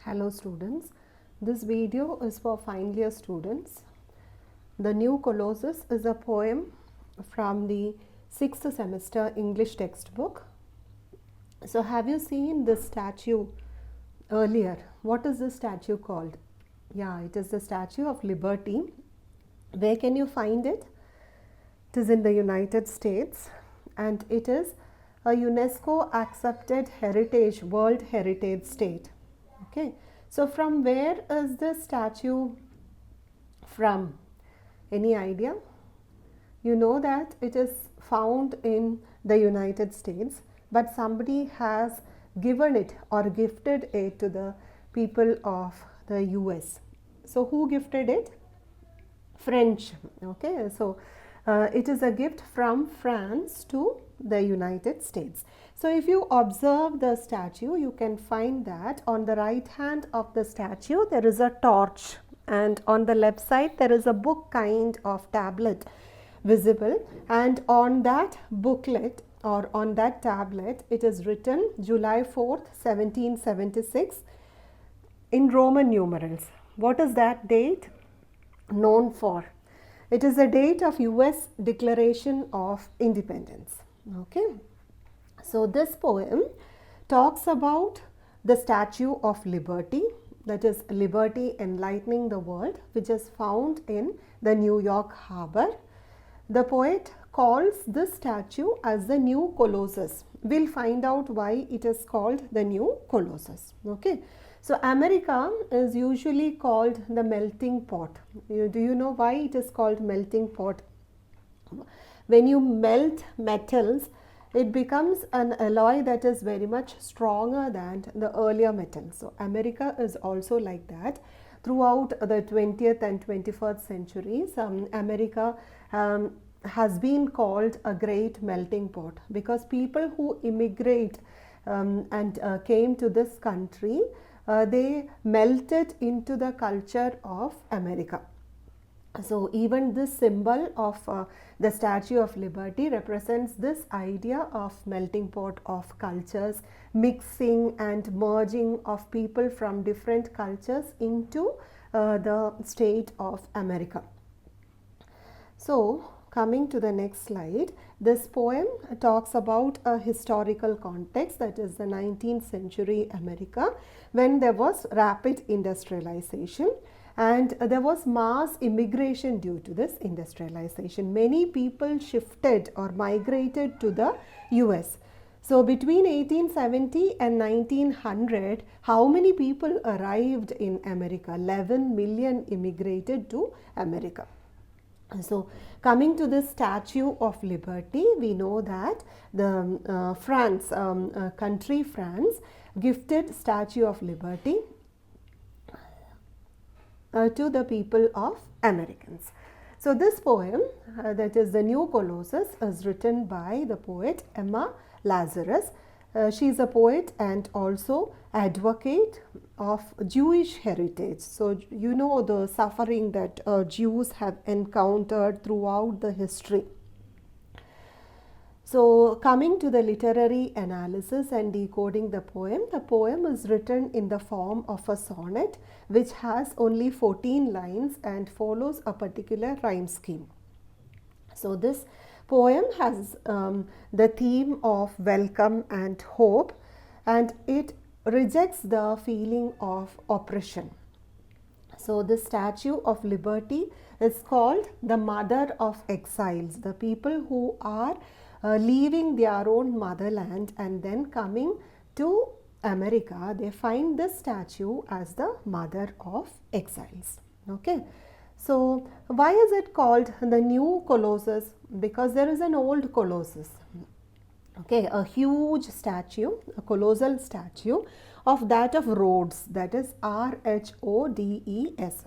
Hello students, this video is for final year students. The New Colossus is a poem from the 6th semester English textbook. So have you seen this statue earlier? What is this statue called? Yeah, it is the Statue of Liberty. Where can you find it? It is in the United States and it is a UNESCO accepted heritage, World Heritage State. Okay, so from where is this statue from? Any idea? You know that it is found in the United States, but somebody has given it or gifted it to the people of the US. So who gifted it? French. Okay, so it is a gift from France to the United States. So if you observe the statue, you can find that on the right hand of the statue there is a torch, and on the left side there is a book kind of tablet visible, and on that booklet or on that tablet it is written July 4th 1776 in Roman numerals. What is that date known for? It is the date of US Declaration of Independence. Okay, so this poem talks about the Statue of Liberty, that is Liberty Enlightening the World, which is found in the New York Harbor. The poet calls this statue as the New Colossus. We'll find out why it is called the New Colossus. Okay, so America is usually called the melting pot. Do you know why it is called melting pot? When you melt metals, it becomes an alloy that is very much stronger than the earlier metals. So America is also like that. Throughout the 20th and 21st centuries, America has been called a great melting pot, because people who immigrate and came to this country, they melted into the culture of America. So even this symbol of the Statue of Liberty represents this idea of melting pot of cultures, mixing and merging of people from different cultures into the state of America. So coming to the next slide, this poem talks about a historical context, that is the 19th century America, when there was rapid industrialization and there was mass immigration due to this industrialization. Many people shifted or migrated to the US. So between 1870 and 1900, how many people arrived in America? 11 million immigrated to America. So coming to the Statue of Liberty, we know that the France, country France, gifted Statue of Liberty to the people of Americans. So this poem, that is the New Colossus, is written by the poet Emma Lazarus. She is a poet and also advocate of Jewish heritage. So you know the suffering that Jews have encountered throughout the history. So coming to the literary analysis and decoding the poem is written in the form of a sonnet which has only 14 lines and follows a particular rhyme scheme. So this poem has the theme of welcome and hope, and it rejects the feeling of oppression. So the Statue of Liberty is called the Mother of Exiles, the people who are leaving their own motherland and then coming to America. They find this statue as the Mother of Exiles. Okay, so why is it called the New Colossus? Because there is an old Colossus. Okay, a huge statue, a colossal statue of that of Rhodes, that is Rhodes.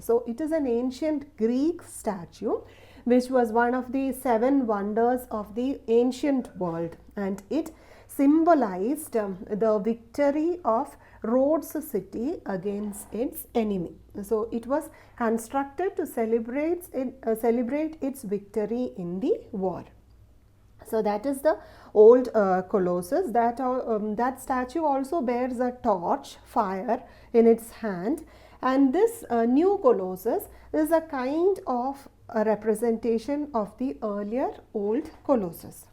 So it is an ancient Greek statue which was one of the 7 wonders of the ancient world, and it symbolized the victory of Rhodes city against its enemy. So it was constructed to celebrate its victory in the war. So that is the old Colossus. That statue also bears a torch, fire in its hand, and this new Colossus is a kind of a representation of the earlier old Colossus.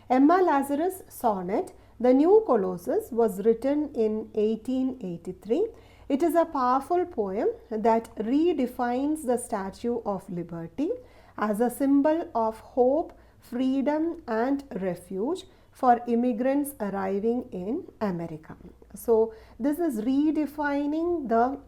Emma Lazarus' sonnet, The New Colossus, was written in 1883. It is a powerful poem that redefines the Statue of Liberty as a symbol of hope, freedom and refuge for immigrants arriving in America. So this is redefining the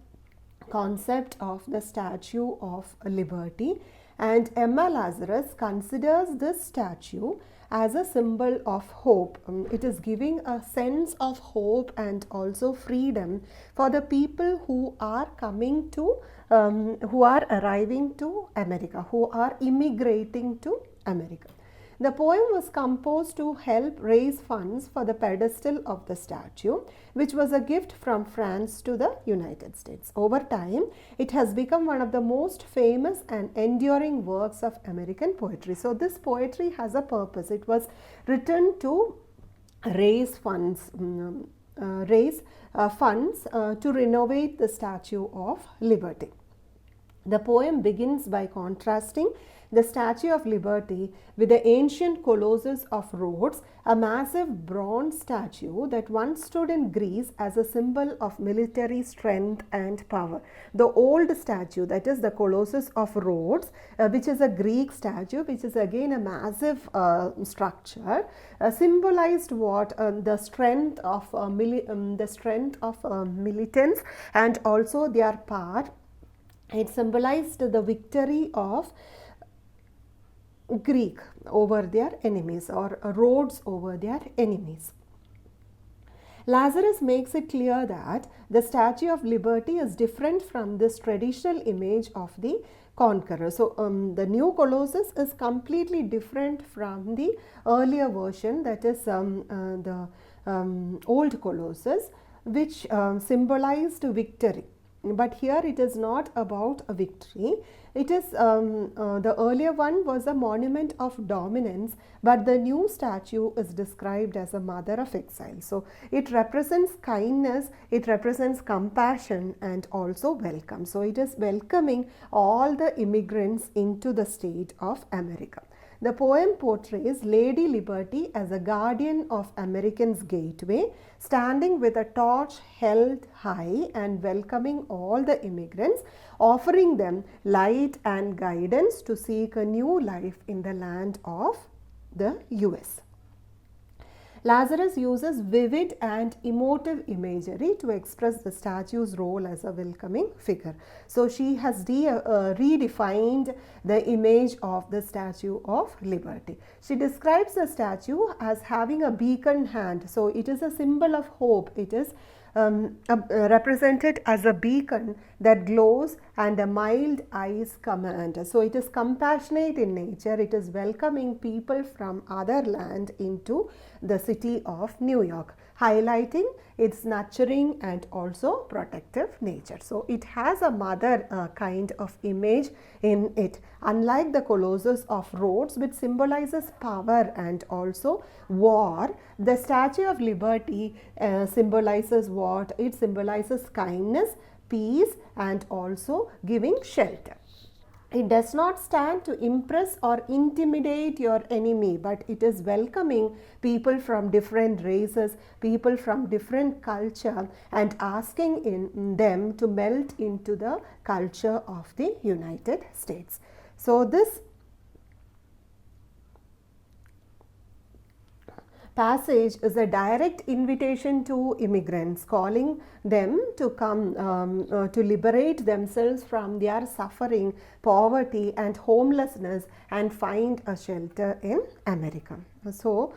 concept of the Statue of Liberty, and Emma Lazarus considers this statue as a symbol of hope. It is giving a sense of hope and also freedom for the people who are coming to, who are arriving to America, who are immigrating to America. The poem was composed to help raise funds for the pedestal of the statue, which was a gift from France to the United States. Over time, it has become one of the most famous and enduring works of American poetry. So this poetry has a purpose. It was written to raise funds, to renovate the Statue of Liberty. The poem begins by contrasting the Statue of Liberty with the ancient Colossus of Rhodes, a massive bronze statue that once stood in Greece as a symbol of military strength and power. The old statue, that is the Colossus of Rhodes, which is a Greek statue, which is again a massive structure, symbolized what? The strength of militants and also their power. It symbolized the victory of Greek over their enemies, or Rhodes over their enemies. Lazarus makes it clear that the Statue of Liberty is different from this traditional image of the conqueror. So the new Colossus is completely different from the earlier version, that is the old Colossus, which symbolized victory. But here it is not about a victory. It is the earlier one was a monument of dominance, but the new statue is described as a mother of exile. So it represents kindness, it represents compassion and also welcome. So it is welcoming all the immigrants into the state of America. The poem portrays Lady Liberty as a guardian of Americans' gateway, standing with a torch held high and welcoming all the immigrants, offering them light and guidance to seek a new life in the land of the US. Lazarus uses vivid and emotive imagery to express the statue's role as a welcoming figure. So she has redefined the image of the Statue of Liberty. She describes the statue as having a beacon hand. So it is a symbol of hope. It is represented as a beacon that glows and a mild eyes command. So it is compassionate in nature. It is welcoming people from other land into the city of New York, highlighting its nurturing and also protective nature. So it has a mother kind of image in it, unlike the Colossus of Rhodes, which symbolizes power and also war. The Statue of Liberty symbolizes what? It symbolizes kindness, peace and also giving shelter. It does not stand to impress or intimidate your enemy, but it is welcoming people from different races, people from different culture, and asking them to melt into the culture of the United States. So this passage is a direct invitation to immigrants, calling them to come to liberate themselves from their suffering, poverty and homelessness and find a shelter in America. So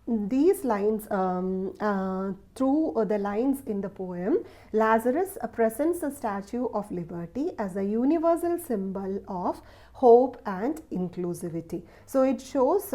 these lines, through the lines in the poem, Lazarus presents the Statue of Liberty as a universal symbol of hope and inclusivity. So it shows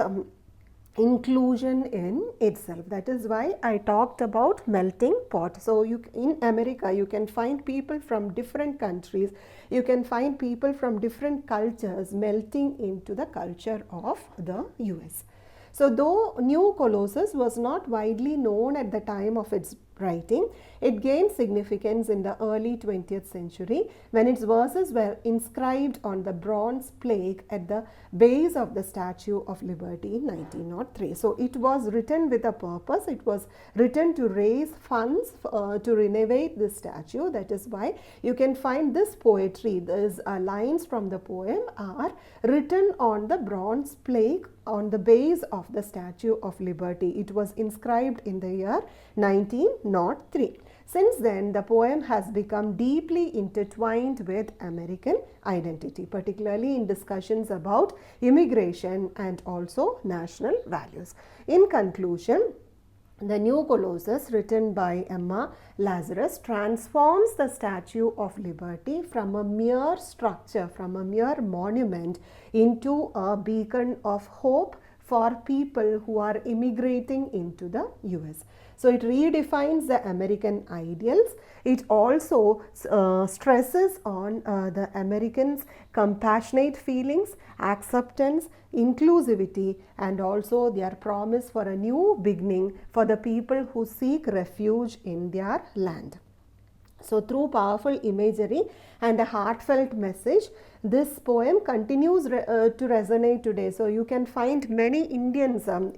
inclusion in itself. That is why I talked about melting pot. So in America you can find people from different countries, you can find people from different cultures melting into the culture of the US. So though New Colossus was not widely known at the time of its writing, it gained significance in the early 20th century when its verses were inscribed on the bronze plaque at the base of the Statue of Liberty in 1903. So it was written with a purpose. It was written to raise funds to renovate this statue. That is why you can find this poetry. These lines from the poem are written on the bronze plaque on the base of the Statue of Liberty. It was inscribed in the year 1903. Since then, the poem has become deeply intertwined with American identity, particularly in discussions about immigration and also national values. In conclusion, the New Colossus, written by Emma Lazarus, transforms the Statue of Liberty from a mere structure, from a mere monument, into a beacon of hope for people who are immigrating into the US. So it redefines the American ideals. It also stresses on the Americans' compassionate feelings, acceptance, inclusivity, and also their promise for a new beginning for the people who seek refuge in their land. So through powerful imagery and a heartfelt message, this poem continues to resonate today. So you can find many Indian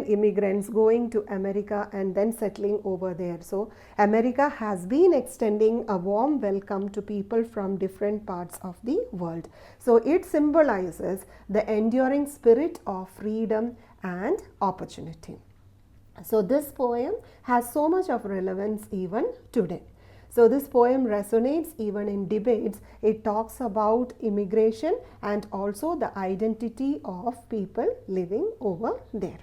immigrants going to America and then settling over there. So America has been extending a warm welcome to people from different parts of the world. So it symbolizes the enduring spirit of freedom and opportunity. So this poem has so much of relevance even today. So this poem resonates even in debates. It talks about immigration and also the identity of people living over there.